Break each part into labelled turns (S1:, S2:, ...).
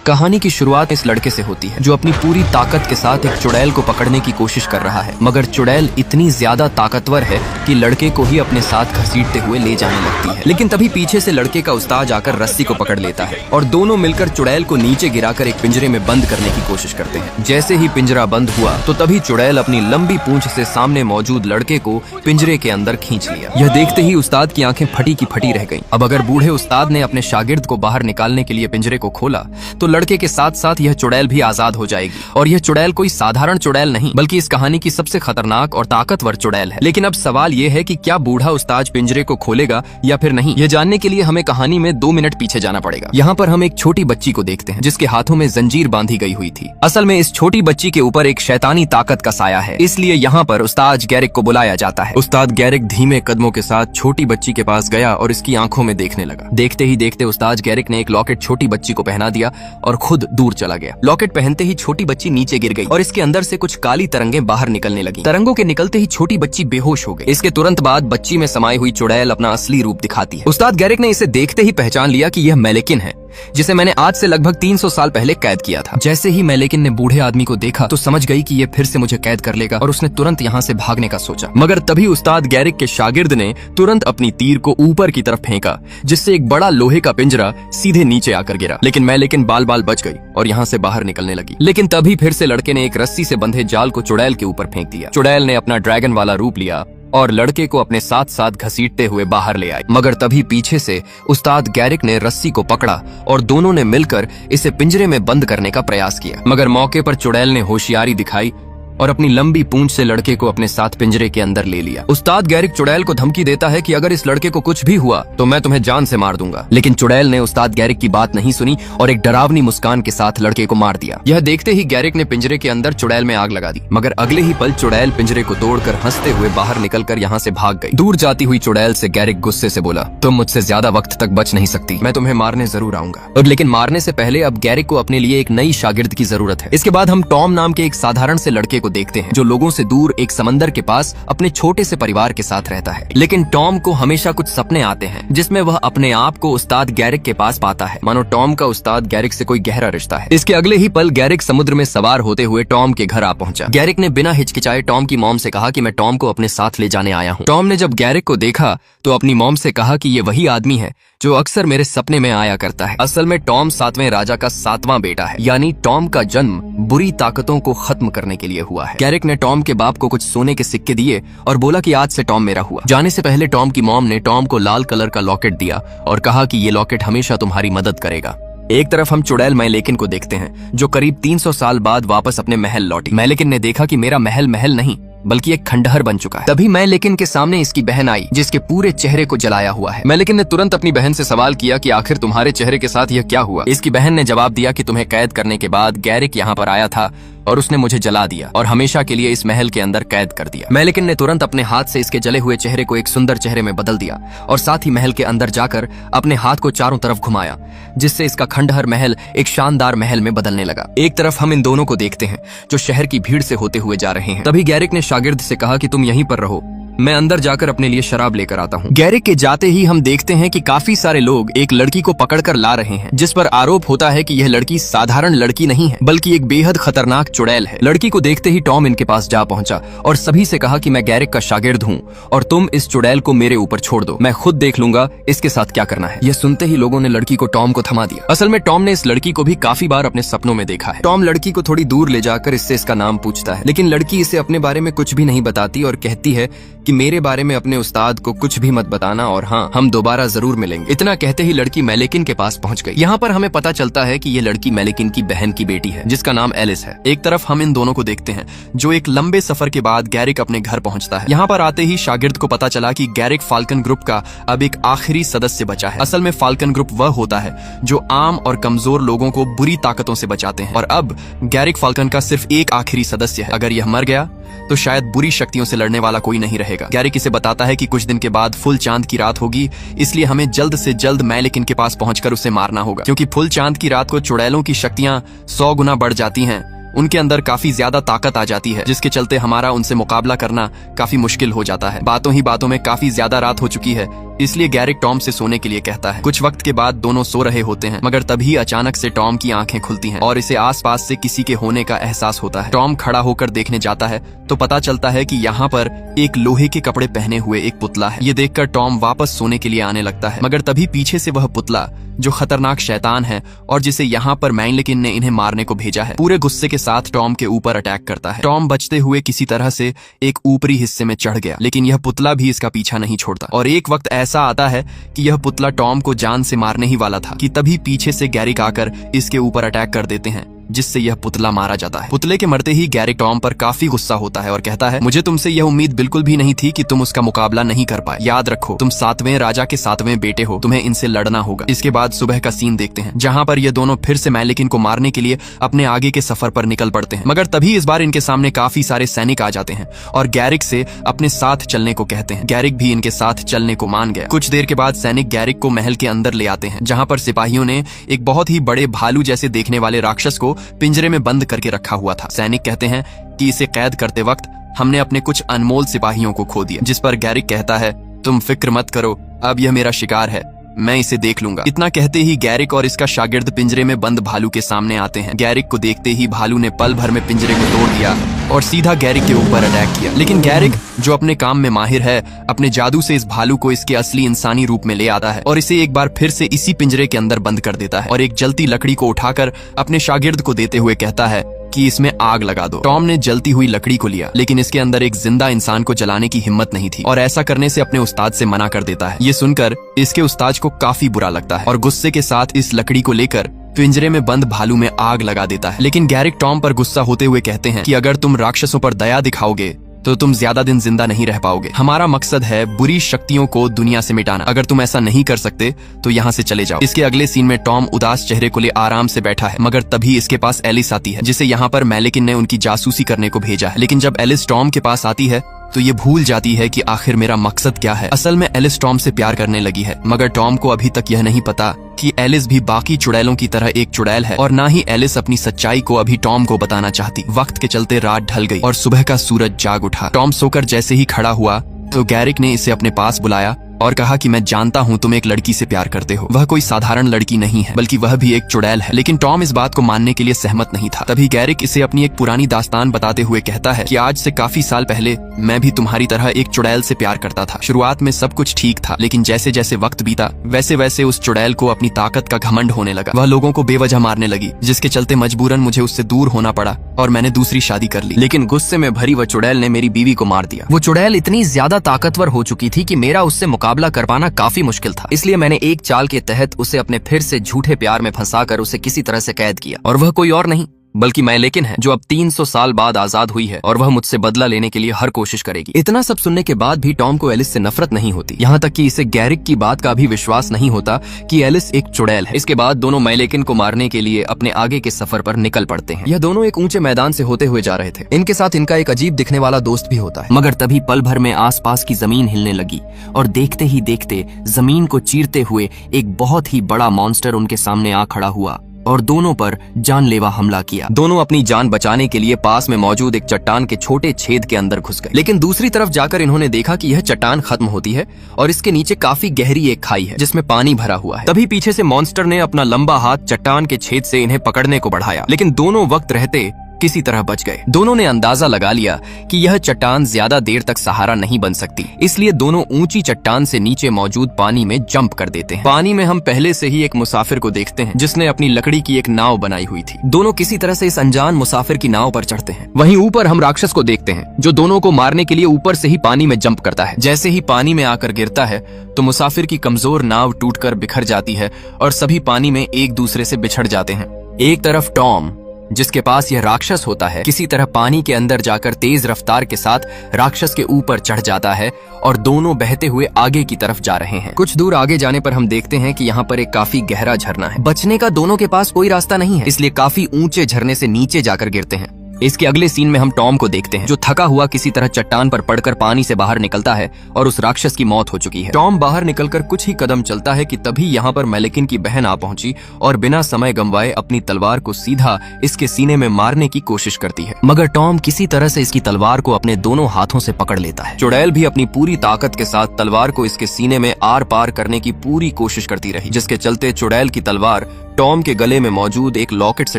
S1: कहानी की शुरुआत इस लड़के से होती है जो अपनी पूरी ताकत के साथ एक चुड़ैल को पकड़ने की कोशिश कर रहा है, मगर चुड़ैल इतनी ज्यादा ताकतवर है कि लड़के को ही अपने साथ घसीटते हुए ले जाने लगती है। लेकिन तभी पीछे से लड़के का उस्ताद आकर रस्सी को पकड़ लेता है और दोनों मिलकर चुड़ैल को नीचे गिराकर एक पिंजरे में बंद करने की कोशिश करते हैं। जैसे ही पिंजरा बंद हुआ तो तभी चुड़ैल अपनी लंबी पूंछ से सामने मौजूद लड़के को पिंजरे के अंदर खींच लिया। यह देखते ही उस्ताद की आंखें फटी की फटी रह गईं। अब अगर बूढ़े उस्ताद ने अपने शागिर्द को बाहर निकालने के लिए पिंजरे को खोला तो लड़के के साथ साथ यह चुड़ैल भी आजाद हो जाएगी। और यह चुड़ैल कोई साधारण चुड़ैल नहीं बल्कि इस कहानी की सबसे खतरनाक और ताकतवर चुड़ैल है। लेकिन अब सवाल यह है कि क्या बूढ़ा उस्ताद पिंजरे को खोलेगा या फिर नहीं। यह जानने के लिए हमें कहानी में 2 मिनट पीछे जाना पड़ेगा। यहाँ पर हम एक छोटी बच्ची को देखते हैं जिसके हाथों में जंजीर बांधी गई हुई थी। असल में इस छोटी बच्ची के ऊपर एक शैतानी ताकत का साया है, इसलिए यहाँ पर उस्ताद गैरिक को बुलाया जाता है। उस्ताद गैरिक धीमे कदमों के साथ छोटी बच्ची के पास गया और इसकी आंखों में देखने लगा। देखते ही देखते उस्ताद गैरिक ने एक लॉकेट छोटी बच्ची को पहना दिया और खुद दूर चला गया। लॉकेट पहनते ही छोटी बच्ची नीचे गिर गई और इसके अंदर से कुछ काली तरंगें बाहर निकलने लगी। तरंगों के निकलते ही छोटी बच्ची बेहोश हो गई। इसके तुरंत बाद बच्ची में समाई हुई चुड़ैल अपना असली रूप दिखाती है। उस्ताद गैरिक ने इसे देखते ही पहचान लिया कि यह मैलेकिन है जिसे मैंने आज से लगभग 300 साल पहले कैद किया था। जैसे ही मैलेकिन ने बूढ़े आदमी को देखा तो समझ गई कि ये फिर से मुझे कैद कर लेगा और उसने तुरंत यहाँ से भागने का सोचा। मगर तभी उस्ताद गैरिक के शागिर्द ने तुरंत अपनी तीर को ऊपर की तरफ फेंका जिससे एक बड़ा लोहे का पिंजरा सीधे नीचे आकर गिरा। लेकिन मैलेकिन बाल बाल बच गई और यहाँ से बाहर निकलने लगी। लेकिन तभी फिर से लड़के ने एक रस्सी से बंधे जाल को चुड़ैल के ऊपर फेंक दिया। चुड़ैल ने अपना ड्रैगन वाला रूप लिया और लड़के को अपने साथ साथ घसीटते हुए बाहर ले आई। मगर तभी पीछे से उस्ताद गैरिक ने रस्सी को पकड़ा और दोनों ने मिलकर इसे पिंजरे में बंद करने का प्रयास किया। मगर मौके पर चुड़ैल ने होशियारी दिखाई और अपनी लंबी पूंछ से लड़के को अपने साथ पिंजरे के अंदर ले लिया। उस्ताद गैरिक चुड़ैल को धमकी देता है कि अगर इस लड़के को कुछ भी हुआ तो मैं तुम्हें जान से मार दूंगा। लेकिन चुड़ैल ने उस्ताद गैरिक की बात नहीं सुनी और एक डरावनी मुस्कान के साथ लड़के को मार दिया। यह देखते ही गैरिक ने पिंजरे के अंदर चुड़ैल में आग लगा दी। मगर अगले ही पल चुड़ैल पिंजरे को तोड़कर हंसते हुए बाहर निकलकर यहाँ से भाग गई। दूर जाती हुई चुड़ैल से गैरिक गुस्से से बोला, तुम मुझसे ज्यादा वक्त तक बच नहीं सकती, मैं तुम्हें मारने जरूर आऊंगा। और लेकिन मारने से पहले अब गैरिक को अपने लिए एक नई शागिर्द की जरूरत है। इसके बाद हम टॉम नाम के एक साधारण से लड़के को देखते हैं जो लोगों से दूर एक समंदर के पास अपने छोटे से परिवार के साथ रहता है। लेकिन टॉम को हमेशा कुछ सपने आते हैं जिसमें वह अपने आप को उस्ताद गैरिक के पास पाता है, मानो टॉम का उस्ताद गैरिक से कोई गहरा रिश्ता है। इसके अगले ही पल गैरिक समुद्र में सवार होते हुए टॉम के घर आ पहुंचा। गैरिक ने बिना हिचकिचाए टॉम की मॉम से कहा कि मैं टॉम को अपने साथ ले जाने आया हूँ। टॉम ने जब गैरिक को देखा तो अपनी मॉम से कहा कि ये वही आदमी है जो अक्सर मेरे सपने में आया करता है। असल में टॉम 7वें राजा का 7वां बेटा है, यानी टॉम का जन्म बुरी ताकतों को खत्म करने के लिए हुआ है। गैरिक ने टॉम के बाप को कुछ सोने के सिक्के दिए और बोला कि आज से टॉम मेरा हुआ। जाने से पहले टॉम की मॉम ने टॉम को लाल कलर का लॉकेट दिया और कहा कि ये लॉकेट हमेशा तुम्हारी मदद करेगा। एक तरफ हम चुड़ैल मैलेकिन को देखते हैं जो करीब 300 साल बाद वापस अपने महल लौटी। मैलेकिन ने देखा कि मेरा महल महल नहीं बल्कि एक खंडहर बन चुका है। तभी मैलेकिन के सामने इसकी बहन आई जिसके पूरे चेहरे को जलाया हुआ है। मैलेकिन ने तुरंत अपनी बहन से सवाल किया कि आखिर तुम्हारे चेहरे के साथ यह क्या हुआ। इसकी बहन ने जवाब दिया कि तुम्हें कैद करने के बाद गैरिक यहाँ पर आया था और उसने मुझे जला दिया और हमेशा के लिए इस महल के अंदर कैद कर दिया। मैलेकिन ने तुरंत अपने हाथ से इसके जले हुए चेहरे को एक सुंदर चेहरे में बदल दिया और साथ ही महल के अंदर जाकर अपने हाथ को चारों तरफ घुमाया जिससे इसका खंडहर महल एक शानदार महल में बदलने लगा। एक तरफ हम इन दोनों को देखते हैं जो शहर की भीड़ से होते हुए जा रहे हैं। तभी गैरिक ने शागिर्द से कहा कि तुम यहीं पर रहो, मैं अंदर जाकर अपने लिए शराब लेकर आता हूँ। गैरिक के जाते ही हम देखते हैं कि काफी सारे लोग एक लड़की को पकड़कर ला रहे हैं जिस पर आरोप होता है कि यह लड़की साधारण लड़की नहीं है बल्कि एक बेहद खतरनाक चुड़ैल है। लड़की को देखते ही टॉम इनके पास जा पहुंचा और सभी से कहा कि मैं गैरिक का शागिर्द हूँ और तुम इस चुड़ैल को मेरे ऊपर छोड़ दो, मैं खुद देख लूंगा इसके साथ क्या करना है। यह सुनते ही लोगों ने लड़की को टॉम को थमा दिया। असल में टॉम ने इस लड़की को भी काफी बार अपने सपनों में देखा है। टॉम लड़की को थोड़ी दूर ले जाकर इससे इसका नाम पूछता है, लेकिन लड़की इसे अपने बारे में कुछ भी नहीं बताती और कहती है कि मेरे बारे में अपने उस्ताद को कुछ भी मत बताना और हाँ, हम दोबारा जरूर मिलेंगे। इतना कहते ही लड़की मैलेकिन के पास पहुंच गई। यहाँ पर हमें पता चलता है कि ये लड़की मैलेकिन की बहन की बेटी है जिसका नाम एलिस है। एक तरफ हम इन दोनों को देखते हैं जो एक लंबे सफर के बाद गैरिक अपने घर पहुंचता है। यहाँ पर आते ही शागिर्द को पता चला कि गैरिक फाल्कन ग्रुप का अब एक आखिरी सदस्य बचा है। असल में फाल्कन ग्रुप वह होता है जो आम और कमजोर लोगों को बुरी ताकतों से बचाते हैं और अब गैरिक फाल्कन का सिर्फ एक आखिरी सदस्य है। अगर यह मर गया तो शायद बुरी शक्तियों से लड़ने वाला कोई नहीं रहेगा। गैरिक इसे बताता है कि कुछ दिन के बाद फुल चांद की रात होगी, इसलिए हमें जल्द से जल्द मैलेकिन के पास पहुंचकर उसे मारना होगा क्योंकि फुल चांद की रात को चुड़ैलों की शक्तियां 100 गुना बढ़ जाती हैं। उनके अंदर काफी ज्यादा ताकत आ जाती है जिसके चलते हमारा उनसे मुकाबला करना काफी मुश्किल हो जाता है। बातों ही बातों में काफी ज्यादा रात हो चुकी है इसलिए गैरिक टॉम से सोने के लिए कहता है। कुछ वक्त के बाद दोनों सो रहे होते हैं, मगर तभी अचानक से टॉम की आंखें खुलती हैं और इसे आसपास से किसी के होने का एहसास होता है। टॉम खड़ा होकर देखने जाता है तो पता चलता है कि यहाँ पर एक लोहे के कपड़े पहने हुए एक पुतला है। ये देखकर टॉम वापस सोने के लिए आने लगता है, मगर तभी पीछे से वह पुतला, जो खतरनाक शैतान है और जिसे यहाँ पर मैनलेकिन ने इन्हें मारने को भेजा है, पूरे गुस्से के साथ टॉम के ऊपर अटैक करता है। टॉम बचते हुए किसी तरह से एक ऊपरी हिस्से में चढ़ गया, लेकिन यह पुतला भी इसका पीछा नहीं छोड़ता। और एक वक्त ऐसा आता है कि यह पुतला टॉम को जान से मारने ही वाला था कि तभी पीछे से गैरिक आकर इसके ऊपर अटैक कर देते हैं, जिससे यह पुतला मारा जाता है। पुतले के मरते ही गैरिक टॉम पर काफी गुस्सा होता है और कहता है, मुझे तुमसे यह उम्मीद बिल्कुल भी नहीं थी कि तुम उसका मुकाबला नहीं कर पाए। याद रखो, तुम 7वें राजा के 7वें बेटे हो, तुम्हें इनसे लड़ना होगा। इसके बाद सुबह का सीन देखते हैं, जहाँ पर ये दोनों फिर से मैनलेकिन को मारने के लिए अपने आगे के सफर पर निकल पड़ते हैं। मगर तभी इस बार इनके सामने काफी सारे सैनिक आ जाते हैं और गैरिक से अपने साथ चलने को कहते हैं। गैरिक भी इनके साथ चलने को मान गया। कुछ देर के बाद सैनिक गैरिक को महल के अंदर ले आते हैं, जहाँ पर सिपाहियों ने एक बहुत ही बड़े भालू जैसे देखने वाले राक्षस को पिंजरे में बंद करके रखा हुआ था। सैनिक कहते हैं कि इसे कैद करते वक्त हमने अपने कुछ अनमोल सिपाहियों को खो दिया, जिस पर गैरिक कहता है, तुम फिक्र मत करो, अब यह मेरा शिकार है, मैं इसे देख लूंगा। इतना कहते ही गैरिक और इसका शागिर्द पिंजरे में बंद भालू के सामने आते हैं। गैरिक को देखते ही भालू ने पल भर में पिंजरे को तोड़ दिया और सीधा गैरिक के ऊपर अटैक किया। लेकिन गैरिक, जो अपने काम में माहिर है, अपने जादू से इस भालू को इसके असली इंसानी रूप में ले आता है और इसे एक बार फिर से इसी पिंजरे के अंदर बंद कर देता है और एक जलती लकड़ी को उठाकर अपने शागिर्द को देते हुए कहता है कि इसमें आग लगा दो। टॉम ने जलती हुई लकड़ी को लिया, लेकिन इसके अंदर एक जिंदा इंसान को जलाने की हिम्मत नहीं थी और ऐसा करने से अपने उस्ताद से मना कर देता है। ये सुनकर इसके उस्ताद को काफी बुरा लगता है और गुस्से के साथ इस लकड़ी को लेकर पिंजरे में बंद भालू में आग लगा देता है। लेकिन गैरिक टॉम पर गुस्सा होते हुए कहते हैं कि अगर तुम राक्षसों पर दया दिखाओगे तो तुम ज्यादा दिन जिंदा नहीं रह पाओगे। हमारा मकसद है बुरी शक्तियों को दुनिया से मिटाना। अगर तुम ऐसा नहीं कर सकते तो यहाँ से चले जाओ। इसके अगले सीन में टॉम उदास चेहरे को ले आराम से बैठा है, मगर तभी इसके पास एलिस आती है, जिसे यहाँ पर मैनलेकिन ने उनकी जासूसी करने को भेजा है। लेकिन जब एलिस टॉम के पास आती है तो ये भूल जाती है कि आखिर मेरा मकसद क्या है। असल में एलिस टॉम से प्यार करने लगी है, मगर टॉम को अभी तक यह नहीं पता कि एलिस भी बाकी चुड़ैलों की तरह एक चुड़ैल है और ना ही एलिस अपनी सच्चाई को अभी टॉम को बताना चाहती। वक्त के चलते रात ढल गई और सुबह का सूरज जाग उठा। टॉम सोकर जैसे ही खड़ा हुआ तो गैरिक ने इसे अपने पास बुलाया और कहा कि मैं जानता हूँ तुम एक लड़की से प्यार करते हो। वह कोई साधारण लड़की नहीं है, बल्कि वह भी एक चुड़ैल है। लेकिन टॉम इस बात को मानने के लिए सहमत नहीं था। तभी गैरिक इसे अपनी एक पुरानी दास्तान बताते हुए कहता है कि आज से काफी साल पहले मैं भी तुम्हारी तरह एक चुड़ैल से प्यार करता था। शुरुआत में सब कुछ ठीक था, लेकिन जैसे जैसे वक्त बीता वैसे वैसे उस चुड़ैल को अपनी ताकत का घमंड होने लगा। वह लोगों को बेवजह मारने लगी, जिसके चलते मजबूरन मुझे उससे दूर होना पड़ा और मैंने दूसरी शादी कर ली। लेकिन गुस्से में भरी वह चुड़ैल ने मेरी बीवी को मार दिया। वो चुड़ैल इतनी ज्यादा ताकतवर हो चुकी थी कि मेरा उससे मुकाबला कर पाना काफी मुश्किल था। इसलिए मैंने एक चाल के तहत उसे अपने फिर से झूठे प्यार में फंसाकर उसे किसी तरह से कैद किया। और वह कोई और नहीं बल्कि मैनलेकिन है, जो अब 300 साल बाद आजाद हुई है और वह मुझसे बदला लेने के लिए हर कोशिश करेगी। इतना सब सुनने के बाद भी टॉम को एलिस से नफरत नहीं होती, यहाँ तक कि इसे गैरिक की बात का भी विश्वास नहीं होता कि एलिस एक चुड़ैल है। इसके बाद दोनों मैनलेकिन को मारने के लिए अपने आगे के सफर पर निकल पड़ते हैं। यह दोनों एक ऊंचे मैदान से होते हुए जा रहे थे। इनके साथ इनका एक अजीब दिखने वाला दोस्त भी होता है। मगर तभी पल भर में आसपास की जमीन हिलने लगी और देखते ही देखते जमीन को चीरते हुए एक बहुत ही बड़ा मॉन्स्टर उनके सामने आ खड़ा हुआ और दोनों पर जानलेवा हमला किया। दोनों अपनी जान बचाने के लिए पास में मौजूद एक चट्टान के छोटे छेद के अंदर घुस गए। लेकिन दूसरी तरफ जाकर इन्होंने देखा कि यह चट्टान खत्म होती है और इसके नीचे काफी गहरी एक खाई है जिसमें पानी भरा हुआ है। तभी पीछे से मॉन्स्टर ने अपना लंबा हाथ चट्टान के छेद से इन्हें पकड़ने को बढ़ाया, लेकिन दोनों वक्त रहते किसी तरह बच गए। दोनों ने अंदाजा लगा लिया कि यह चट्टान ज्यादा देर तक सहारा नहीं बन सकती, इसलिए दोनों ऊंची चट्टान से नीचे मौजूद पानी में जंप कर देते हैं। पानी में हम पहले से ही एक मुसाफिर को देखते हैं जिसने अपनी लकड़ी की एक नाव बनाई हुई थी। दोनों किसी तरह से इस अनजान मुसाफिर की नाव पर चढ़ते हैं। वहीं ऊपर हम राक्षस को देखते हैं जो दोनों को मारने के लिए ऊपर से ही पानी में जंप करता है। जैसे ही पानी में आकर गिरता है तो मुसाफिर की कमजोर नाव टूटकर बिखर जाती है और सभी पानी में एक दूसरे से बिछड़ जाते हैं। एक तरफ टॉम, जिसके पास यह राक्षस होता है, किसी तरह पानी के अंदर जाकर तेज रफ्तार के साथ राक्षस के ऊपर चढ़ जाता है और दोनों बहते हुए आगे की तरफ जा रहे हैं। कुछ दूर आगे जाने पर हम देखते हैं कि यहाँ पर एक काफी गहरा झरना है। बचने का दोनों के पास कोई रास्ता नहीं है, इसलिए काफी ऊंचे झरने से नीचे जाकर गिरते हैं। इसके अगले सीन में हम टॉम को देखते हैं जो थका हुआ किसी तरह चट्टान पर पड़कर पानी से बाहर निकलता है और उस राक्षस की मौत हो चुकी है। टॉम बाहर निकलकर कुछ ही कदम चलता है कि तभी यहाँ पर मैलेकिन की बहन आ पहुंची और बिना समय गंवाए अपनी तलवार को सीधा इसके सीने में मारने की कोशिश करती है, मगर टॉम किसी तरह से इसकी तलवार को अपने दोनों हाथों से पकड़ लेता है। चुड़ैल भी अपनी पूरी ताकत के साथ तलवार को इसके सीने में आर पार करने की पूरी कोशिश करती रही, जिसके चलते चुड़ैल की तलवार टॉम के गले में मौजूद एक लॉकेट से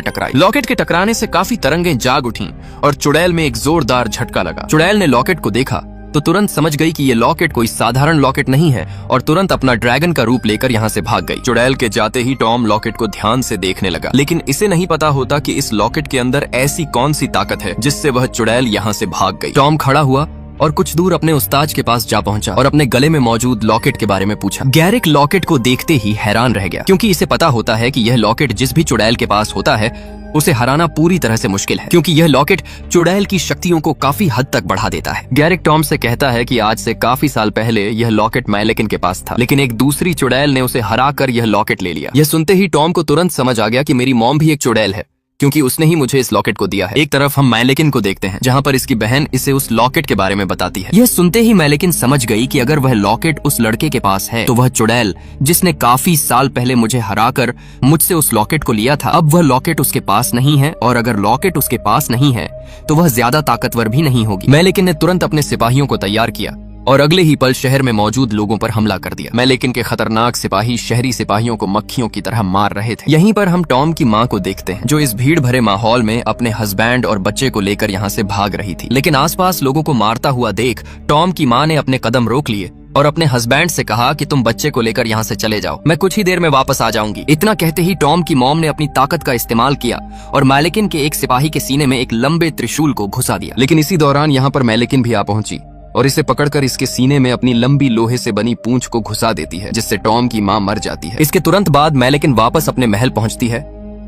S1: टकराई। लॉकेट के टकराने से काफी तरंगें जाग उठीं और चुड़ैल में एक जोरदार झटका लगा। चुड़ैल ने लॉकेट को देखा तो तुरंत समझ गई कि ये लॉकेट कोई साधारण लॉकेट नहीं है और तुरंत अपना ड्रैगन का रूप लेकर यहाँ से भाग गई। चुड़ैल के जाते ही टॉम लॉकेट को ध्यान से देखने लगा, लेकिन इसे नहीं पता होता कि इस लॉकेट के अंदर ऐसी कौन सी ताकत है जिससे वह चुड़ैल यहाँ से भाग गई। टॉम खड़ा हुआ और कुछ दूर अपने उस्ताद के पास जा पहुंचा और अपने गले में मौजूद लॉकेट के बारे में पूछा। गैरिक लॉकेट को देखते ही हैरान रह गया, क्योंकि इसे पता होता है कि यह लॉकेट जिस भी चुड़ैल के पास होता है उसे हराना पूरी तरह से मुश्किल है, क्योंकि यह लॉकेट चुड़ैल की शक्तियों को काफी हद तक बढ़ा देता है। गैरिक टॉम से कहता है कि आज से काफी साल पहले यह लॉकेट मैलेकिन के पास था, लेकिन एक दूसरी चुड़ैल ने उसे हरा कर यह लॉकेट ले लिया। यह सुनते ही टॉम को तुरंत समझ आ गया कि मेरी मॉम भी एक चुड़ैल है, क्योंकि उसने ही मुझे इस लॉकेट को दिया है। एक तरफ हम मैलेकिन को देखते हैं जहाँ पर इसकी बहन इसे उस लॉकेट के बारे में बताती है। यह सुनते ही मैलेकिन समझ गई कि अगर वह लॉकेट उस लड़के के पास है तो वह चुड़ैल जिसने काफी साल पहले मुझे हराकर मुझसे उस लॉकेट को लिया था, अब वह लॉकेट उसके पास नहीं है, और अगर लॉकेट उसके पास नहीं है तो वह ज्यादा ताकतवर भी नहीं होगी। मैलेकिन ने तुरंत अपने सिपाहियों को तैयार किया और अगले ही पल शहर में मौजूद लोगों पर हमला कर दिया। मैलेकिन के खतरनाक सिपाही शहरी सिपाहियों को मक्खियों की तरह मार रहे थे। यहीं पर हम टॉम की माँ को देखते हैं जो इस भीड़ भरे माहौल में अपने हस्बैंड और बच्चे को लेकर यहाँ से भाग रही थी, लेकिन आसपास लोगों को मारता हुआ देख टॉम की माँ ने अपने कदम रोक लिए और अपने हस्बैंड से कहा कि तुम बच्चे को लेकर यहाँ से चले जाओ, मैं कुछ ही देर में वापस आ जाऊंगी। इतना कहते ही टॉम की मॉम ने अपनी ताकत का इस्तेमाल किया और मैलेकिन के एक सिपाही के सीने में एक लंबे त्रिशूल को घुसा दिया। लेकिन इसी दौरान यहाँ पर मैलेकिन भी आ पहुंची और इसे पकड़कर इसके सीने में अपनी लंबी लोहे से बनी पूंछ को घुसा देती है, जिससे टॉम की मां मर जाती है। इसके तुरंत बाद मैलेकिन वापस अपने महल पहुंचती है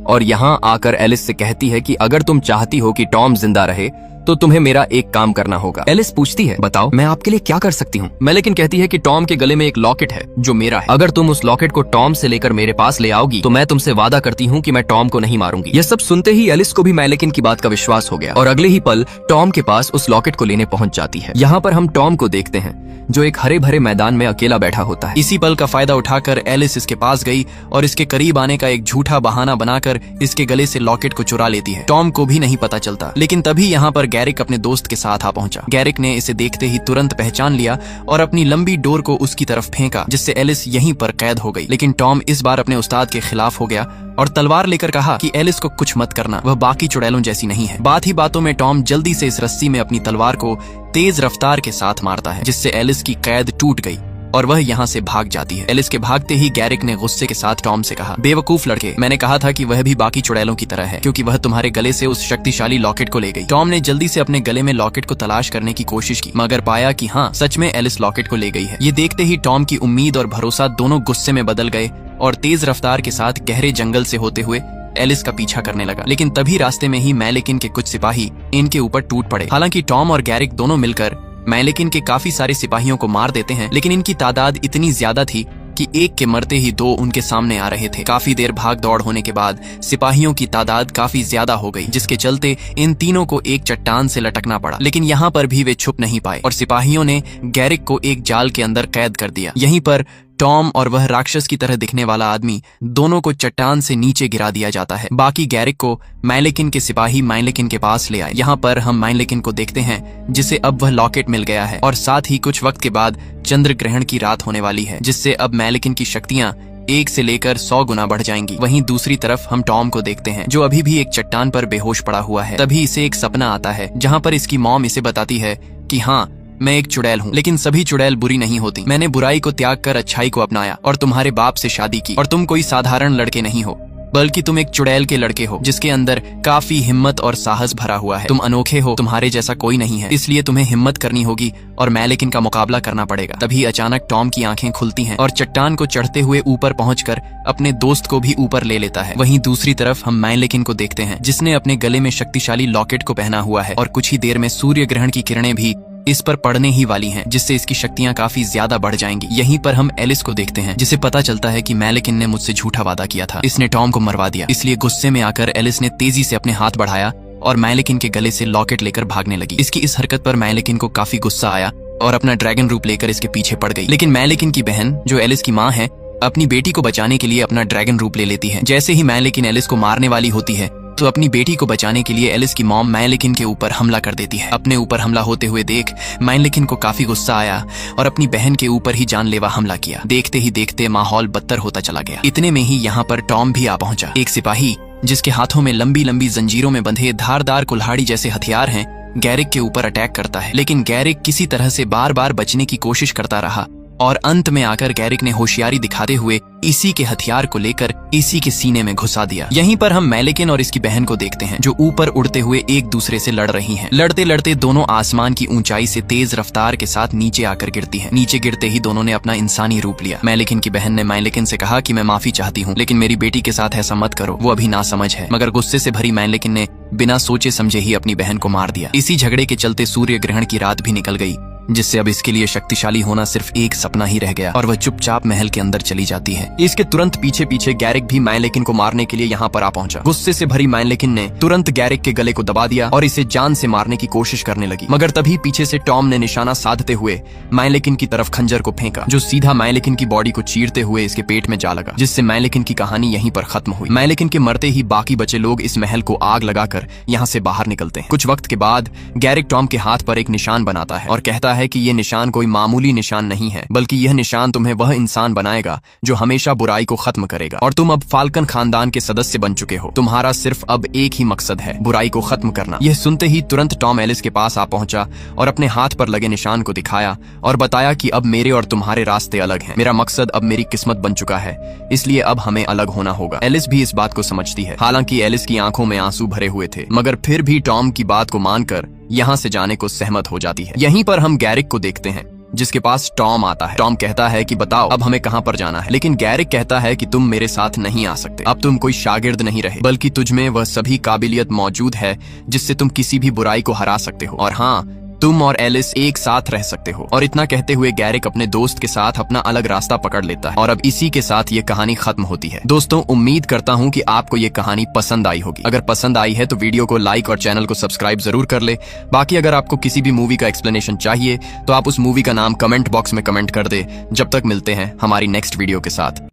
S1: और यहाँ आकर एलिस से कहती है कि अगर तुम चाहती हो कि टॉम जिंदा रहे तो तुम्हें मेरा एक काम करना होगा। एलिस पूछती है, बताओ मैं आपके लिए क्या कर सकती हूँ। मैलेकिन कहती है कि टॉम के गले में एक लॉकेट है जो मेरा है, अगर तुम उस लॉकेट को टॉम से लेकर मेरे पास ले आओगी तो मैं तुमसे वादा करती हूँ कि मैं टॉम को नहीं मारूंगी। यह सब सुनते ही एलिस को भी मैलेकिन की बात का विश्वास हो गया और अगले ही पल टॉम के पास उस लॉकेट को लेने पहुंच जाती है। यहाँ पर हम टॉम को देखते हैं जो एक हरे भरे मैदान में अकेला बैठा होता है। इसी पल का फायदा उठाकर एलिस इसके पास गई और इसके करीब आने का एक झूठा बहाना बनाकर इसके गले से लॉकेट को चुरा लेती है। टॉम को भी नहीं पता चलता, लेकिन तभी यहाँ पर गैरिक अपने दोस्त के साथ आ पहुंचा। गैरिक ने इसे देखते ही तुरंत पहचान लिया और अपनी लंबी डोर को उसकी तरफ फेंका, जिससे एलिस यहीं पर कैद हो गई। लेकिन टॉम इस बार अपने उस्ताद के खिलाफ हो गया और तलवार लेकर कहा कि एलिस को कुछ मत करना, वह बाकी चुड़ैलों जैसी नहीं है। बात ही बातों में टॉम जल्दी से इस रस्सी में अपनी तलवार को तेज रफ्तार के साथ मारता है, जिससे एलिस की कैद टूट गई और वह यहाँ से भाग जाती है। एलिस के भागते ही गैरिक ने गुस्से के साथ टॉम से कहा, बेवकूफ लड़के, मैंने कहा था कि वह भी बाकी चुड़ैलों की तरह है, क्योंकि वह तुम्हारे गले से उस शक्तिशाली लॉकेट को ले गई। टॉम ने जल्दी से अपने गले में लॉकेट को तलाश करने की कोशिश की, मगर पाया कि हाँ, सच में एलिस लॉकेट को ले गई है। ये देखते ही टॉम की उम्मीद और भरोसा दोनों गुस्से में बदल गए और तेज रफ्तार के साथ गहरे जंगल से होते हुए एलिस का पीछा करने लगा। लेकिन तभी रास्ते में ही मैलेकिन के कुछ सिपाही इनके ऊपर टूट पड़े। हालांकि टॉम और गैरिक दोनों मिलकर मैलेकिन के काफी सारे सिपाहियों को मार देते हैं, लेकिन इनकी तादाद इतनी ज्यादा थी कि एक के मरते ही दो उनके सामने आ रहे थे। काफी देर भाग दौड़ होने के बाद सिपाहियों की तादाद काफी ज्यादा हो गई, जिसके चलते इन तीनों को एक चट्टान से लटकना पड़ा। लेकिन यहाँ पर भी वे छुप नहीं पाए और सिपाहियों ने गैरिक को एक जाल के अंदर कैद कर दिया। यहीं पर टॉम और वह राक्षस की तरह दिखने वाला आदमी दोनों को चट्टान से नीचे गिरा दिया जाता है। बाकी गैरिक को मैलेकिन के सिपाही मैलेकिन के पास ले आए। यहाँ पर हम मैलेकिन को देखते हैं जिसे अब वह लॉकेट मिल गया है और साथ ही कुछ वक्त के बाद चंद्र ग्रहण की रात होने वाली है, जिससे अब मैलेकिन की शक्तियाँ 1 से लेकर 100 गुना बढ़ जाएंगी। वहीं दूसरी तरफ हम टॉम को देखते हैं जो अभी भी एक चट्टान पर बेहोश पड़ा हुआ है। तभी इसे एक सपना आता है जहाँ पर इसकी मॉम इसे बताती है कि हाँ, मैं एक चुड़ैल हूँ, लेकिन सभी चुड़ैल बुरी नहीं होती। मैंने बुराई को त्याग कर अच्छाई को अपनाया और तुम्हारे बाप से शादी की, और तुम कोई साधारण लड़के नहीं हो, बल्कि तुम एक चुड़ैल के लड़के हो जिसके अंदर काफी हिम्मत और साहस भरा हुआ है। तुम अनोखे हो, तुम्हारे जैसा कोई नहीं है, इसलिए तुम्हें हिम्मत करनी होगी और मैलेकिन का मुकाबला करना पड़ेगा। तभी अचानक टॉम की आंखें खुलती हैं और चट्टान को चढ़ते हुए ऊपर पहुंचकर अपने दोस्त को भी ऊपर ले लेता है। वहीं दूसरी तरफ हम मैलेकिन को देखते हैं जिसने अपने गले में शक्तिशाली लॉकेट को पहना हुआ है और कुछ ही देर में सूर्य ग्रहण की किरणें भी इस पर पड़ने ही वाली हैं, जिससे इसकी शक्तियां काफी ज्यादा बढ़ जाएंगी। यहीं पर हम एलिस को देखते हैं जिसे पता चलता है कि मैलेकिन ने मुझसे झूठा वादा किया था, इसने टॉम को मरवा दिया। इसलिए गुस्से में आकर एलिस ने तेजी से अपने हाथ बढ़ाया और मैलिकिन के गले से लॉकेट लेकर भागने लगी। इसकी इस हरकत पर मैलिकिन को काफी गुस्सा आया और अपना ड्रैगन रूप लेकर इसके पीछे पड़ गई। लेकिन मैलिकिन की बहन, जो एलिस की माँ है, अपनी बेटी को बचाने के लिए अपना ड्रैगन रूप ले लेती है। जैसे ही मैलिकिन एलिस को मारने वाली होती है तो अपनी बेटी को बचाने के लिए एलिस की मॉम मैलिकिन के ऊपर हमला कर देती है। अपने ऊपर हमला होते हुए देख मैलिकिन को काफी गुस्सा आया और अपनी बहन के ऊपर ही जानलेवा हमला किया। देखते ही देखते माहौल बदतर होता चला गया। इतने में ही यहाँ पर टॉम भी आ पहुंचा। एक सिपाही जिसके हाथों में लंबी लंबी जंजीरों में बंधे धारदार कुल्हाड़ी जैसे हथियार हैं, गैरिक के ऊपर अटैक करता है। लेकिन गैरिक किसी तरह से बार बार बचने की कोशिश करता रहा और अंत में आकर गैरिक ने होशियारी दिखाते हुए इसी के हथियार को लेकर इसी के सीने में घुसा दिया। यहीं पर हम मैलिकिन और इसकी बहन को देखते हैं, जो ऊपर उड़ते हुए एक दूसरे से लड़ रही हैं। लड़ते लड़ते दोनों आसमान की ऊंचाई से तेज रफ्तार के साथ नीचे आकर गिरती हैं। नीचे गिरते ही दोनों ने अपना इंसानी रूप लिया। मैलिकिन की बहन ने मैलिकिन से कहा कि मैं माफी चाहती हूँ, लेकिन मेरी बेटी के साथ ऐसा मत करो, वो अभी नासमझ है। मगर गुस्से से भरी मैलिकिन ने बिना सोचे समझे ही अपनी बहन को मार दिया। इसी झगड़े के चलते सूर्य ग्रहण की रात भी निकल गई, जिससे अब इसके लिए शक्तिशाली होना सिर्फ एक सपना ही रह गया और वह चुपचाप महल के अंदर चली जाती है। इसके तुरंत पीछे पीछे गैरिक भी मैलिकिन को मारने के लिए यहाँ पर आ पहुंचा। गुस्से से भरी मैलिकिन ने तुरंत गैरिक के गले को दबा दिया और इसे जान से मारने की कोशिश करने लगी। मगर तभी पीछे से टॉम ने निशाना साधते हुए मैलिकिन की तरफ खंजर को फेंका, जो सीधा मैलिकिन की बॉडी को चीरते हुए इसके पेट में जा लगा, जिससे मैलिकिन की कहानी यहीं पर खत्म हुई। मैलिकिन के मरते ही बाकी बचे लोग इस महल को आग लगाकर यहाँ से बाहर निकलते हैं। कुछ वक्त के बाद गैरिक टॉम के हाथ पर एक निशान बनाता है और कहता है कि ये निशान कोई मामूली निशान नहीं है, बल्कि यह निशान तुम्हें वह इंसान बनाएगा जो हमेशा बुराई को खत्म करेगा। और तुम अब फाल्कन खानदान के सदस्य बन चुके हो। तुम्हारा सिर्फ अब एक ही मकसद है, बुराई को खत्म करना। यह सुनते ही तुरंत टॉम एलिस के पास आ पहुंचा और अपने हाथ पर लगे निशान को दिखाया और बताया कि अब मेरे और तुम्हारे रास्ते अलग हैं। मेरा मकसद अब मेरी किस्मत बन चुका है, इसलिए अब हमें अलग होना होगा। एलिस भी इस बात को समझती है। हालांकि एलिस की आंखों में आंसू भरे हुए थे, मगर फिर भी टॉम की बात को मानकर यहाँ से जाने को सहमत हो जाती है। यहीं पर हम गैरिक को देखते हैं, जिसके पास टॉम आता है। टॉम कहता है कि बताओ अब हमें कहां पर जाना है, लेकिन गैरिक कहता है कि तुम मेरे साथ नहीं आ सकते। अब तुम कोई शागिर्द नहीं रहे, बल्कि तुझमें वह सभी काबिलियत मौजूद है जिससे तुम किसी भी बुराई को हरा सकते हो, और हाँ, तुम और एलिस एक साथ रह सकते हो। और इतना कहते हुए गैरिक अपने दोस्त के साथ अपना अलग रास्ता पकड़ लेता है और अब इसी के साथ ये कहानी खत्म होती है। दोस्तों, उम्मीद करता हूँ कि आपको ये कहानी पसंद आई होगी। अगर पसंद आई है तो वीडियो को लाइक और चैनल को सब्सक्राइब जरूर कर ले। बाकी अगर आपको किसी भी मूवी का एक्सप्लेनेशन चाहिए तो आप उस मूवी का नाम कमेंट बॉक्स में कमेंट कर दे। जब तक मिलते हैं हमारी नेक्स्ट वीडियो के साथ।